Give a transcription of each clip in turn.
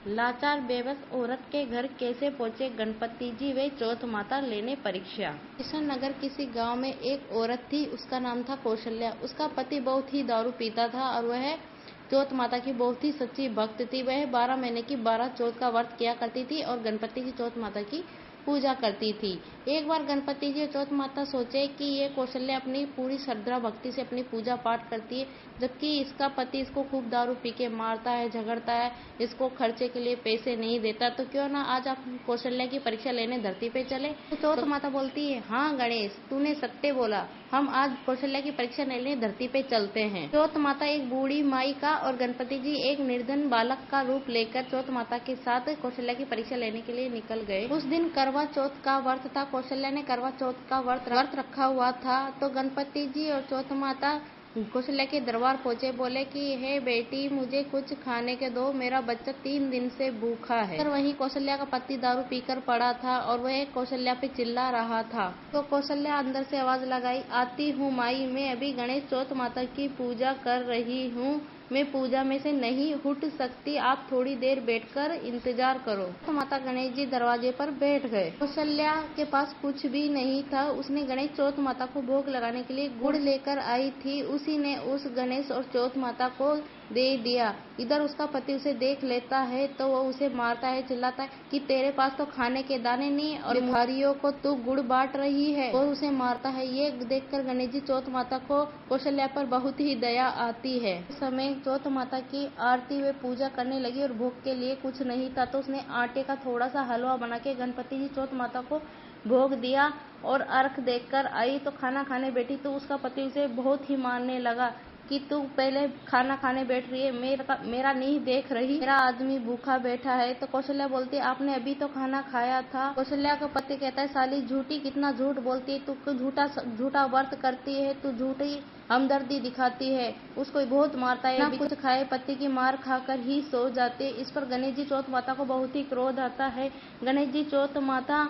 लाचार बेबस औरत के घर कैसे पहुंचे गणपति जी व चौथ माता लेने परीक्षा। किशन नगर किसी गांव में एक औरत थी, उसका नाम था कौशल्या। उसका पति बहुत ही दारू पीता था और वह चौथ माता की बहुत ही सच्ची भक्त थी। वह 12 महीने की 12 चौथ का व्रत किया करती थी और गणपति की चौथ माता की पूजा करती थी। एक बार गणपति जी और चौथ माता सोचे कि ये कौशल्या अपनी पूरी श्रद्धा भक्ति से अपनी पूजा पाठ करती है, जबकि इसका पति इसको खूब दारू पी के मारता है, झगड़ता है, इसको खर्चे के लिए पैसे नहीं देता, तो क्यों ना आज आप कौशल्या की परीक्षा लेने धरती पे चले। तो चौथ माता बोलती है, हाँ गणेश, तूने सत्य बोला, हम आज कौशल्या की परीक्षा लेने धरती पे चलते हैं। चौथ माता एक बूढ़ी माई का और गणपति जी एक निर्धन बालक का रूप लेकर चौथ माता के साथ कौशल्या की परीक्षा लेने के लिए निकल गए। उस दिन करवा चौथ का व्रत था। कौशल्या ने करवा चौथ का व्रत रखा हुआ था। तो गणपति जी और चौथ माता कौशल्या के दरबार पहुंचे। बोले कि हे बेटी, मुझे कुछ खाने के दो, मेरा बच्चा 3 दिन से भूखा है। पर वहीं कौशल्या का पति दारू पीकर पड़ा था और वह कौशल्या पे चिल्ला रहा था। तो कौशल्या अंदर से आवाज लगाई, आती हूँ माई, मैं अभी गणेश चौथ माता की पूजा कर रही हूँ, मैं पूजा में से नहीं उठ सकती, आप थोड़ी देर बैठकर इंतजार करो। तो माता गणेश जी दरवाजे पर बैठ गए। कौशल्या के पास कुछ भी नहीं था। उसने गणेश चौथ माता को भोग लगाने के लिए गुड़ लेकर आई थी। उसी ने उस गणेश और चौथ माता को दे दिया। इधर उसका पति उसे देख लेता है तो वो उसे मारता है, चिल्लाता है कि तेरे पास तो खाने के दाने नहीं और भिखारियों को तू गुड़ बांट रही है, और उसे मारता है। ये देखकर गणेश जी चौथ माता को कौशल्या पर बहुत ही दया आती है। इस समय चौथ माता की आरती व पूजा करने लगी और भोग के लिए कुछ नहीं था, तो उसने आटे का थोड़ा सा हलवा बना के गणपति जी चौथ माता को भोग दिया और अर्घ देकर आई। तो खाना खाने बैठी तो उसका पति उसे बहुत ही मारने लगा कि तू पहले खाना खाने बैठ रही है, मेरा नहीं देख रही, मेरा आदमी भूखा बैठा है। तो कौशल्या बोलती है, आपने अभी तो खाना खाया था। कौशल्या का पति कहता है, साली झूठी, कितना झूठ बोलती है तू, झूठा व्रत करती है तू, झूठी हमदर्दी दिखाती है। उसको बहुत मारता है, ना कुछ खाए पति की मार खाकर ही सो जाते। इस पर गणेश जी चौथ माता को बहुत ही क्रोध आता है। गणेश जी चौथ माता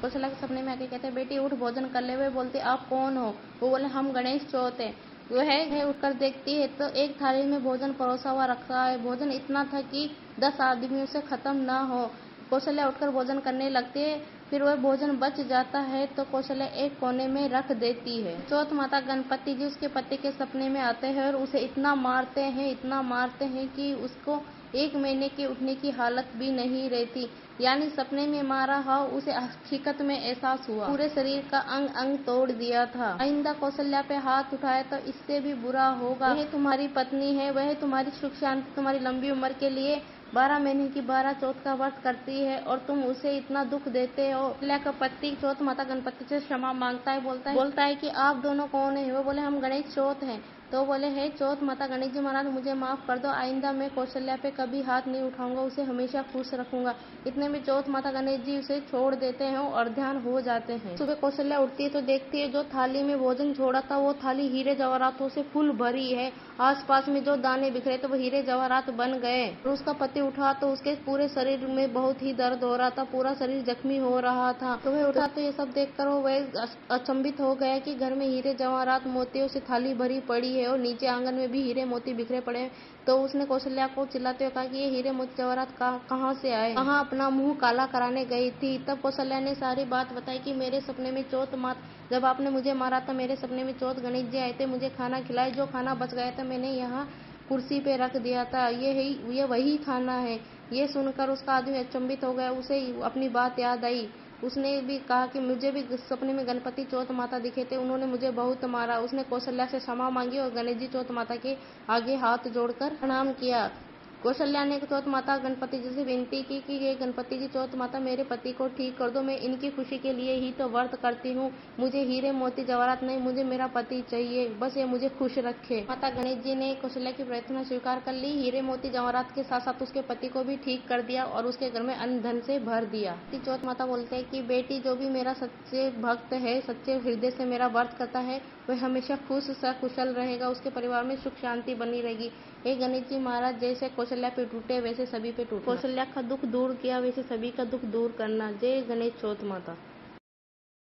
कौशल्या के सपने में आके कहते हैं, बेटी उठ भोजन कर ले। वे बोलते, आप कौन हो? वो बोले, हम गणेश चौथ है। वह उठकर देखती है तो एक थाली में भोजन परोसा हुआ रखा है। भोजन इतना था कि 10 आदमियों से खत्म ना हो। कौशल्या उठकर भोजन करने लगती है, फिर वह भोजन बच जाता है तो कौशल्या एक कोने में रख देती है। चौथ माता गणपति जी उसके पति के सपने में आते हैं और उसे इतना मारते हैं कि उसको 1 महीने के उठने की हालत भी नहीं रहती। यानी सपने में मारा हो, उसे हकीकत में एहसास हुआ, पूरे शरीर का अंग अंग तोड़ दिया था। आइंदा कौशल्या पे हाथ उठाए तो इससे भी बुरा होगा। वह तुम्हारी पत्नी है, वह तुम्हारी सुख शांति, तुम्हारी लंबी उम्र के लिए 12 महीने की 12 चौथ का व्रत करती है और तुम उसे इतना दुख देते हो। कौशल्या का पति चौथ माता गणपति से क्षमा मांगता है, बोलता है कि आप दोनों कौन है? वो बोले, हम गणेश चौथ हैं। तो बोले, है चौथ माता गणेश जी महाराज, मुझे माफ कर दो, आइंदा मैं कौशल्या पे कभी हाथ नहीं उठाऊंगा, उसे हमेशा खुश रखूंगा। इतने में चौथ माता गणेश जी उसे छोड़ देते हैं और ध्यान हो जाते हैं। सुबह कौशल्या उठती है तो देखती है जो थाली में भोजन छोड़ा था वो थाली हीरे जवाहरातों से फुल भरी है। आसपास में जो दाने बिखरे थे वो हीरे जवाहरात बन गए। और उसका पति उठा तो उसके पूरे शरीर में बहुत ही दर्द हो रहा था, पूरा शरीर जख्मी हो रहा था। तो वह उठा तो ये सब देखकर वह अचंभित हो गया कि घर में हीरे जवाहरात मोतियों से थाली भरी पड़ी है और नीचे आंगन में भी हीरे मोती बिखरे पड़े हैं। तो उसने कौशल्या को चिल्लाते हुए कहा कि ये हीरे मोती जवाहरात कहाँ से आए, कहाँ अपना मुंह काला कराने गई थी। तब कौशल्या ने सारी बात बताई कि मेरे सपने में चौथ माता, जब आपने मुझे मारा था मेरे सपने में चौथ गणेश जी आए थे, मुझे खाना खिलाए, जो खाना बच गया था मैंने यहाँ कुर्सी पे रख दिया था, ये वही खाना है। ये सुनकर उसका आदमी अचंभित हो गया, उसे अपनी बात याद आई। उसने भी कहा कि मुझे भी सपने में गणपति चौथ माता दिखे थे, उन्होंने मुझे बहुत मारा। उसने कौशल्या से क्षमा मांगी और गणेश जी चौथ माता के आगे हाथ जोड़कर प्रणाम किया। कौशल्या ने चौथ माता गणपति जी से विनती की कि ये गणपति जी चौथ माता, मेरे पति को ठीक कर दो, मैं इनकी खुशी के लिए ही तो व्रत करती हूँ, मुझे हीरे मोती जवाहरात नहीं, मुझे मेरा पति चाहिए, बस ये मुझे खुश रखे। माता गणेश जी ने कौशल्या की प्रार्थना स्वीकार कर ली। हीरे मोती जवाहरात के साथ साथ उसके पति को भी ठीक कर दिया और उसके घर में अन्न धन से भर दिया। चौथ माता बोलते हैं कि बेटी, जो भी मेरा सच्चे भक्त है, सच्चे हृदय से मेरा व्रत करता है, वह हमेशा खुश सकुशल रहेगा, उसके परिवार में सुख शांति बनी रहेगी। हे गणेश जी महाराज, जैसे कौशल्या पे टूटे वैसे सभी पे टूटे, कौशल्या का दुख दूर किया वैसे सभी का दुख दूर करना। जय गणेश चौथ माता।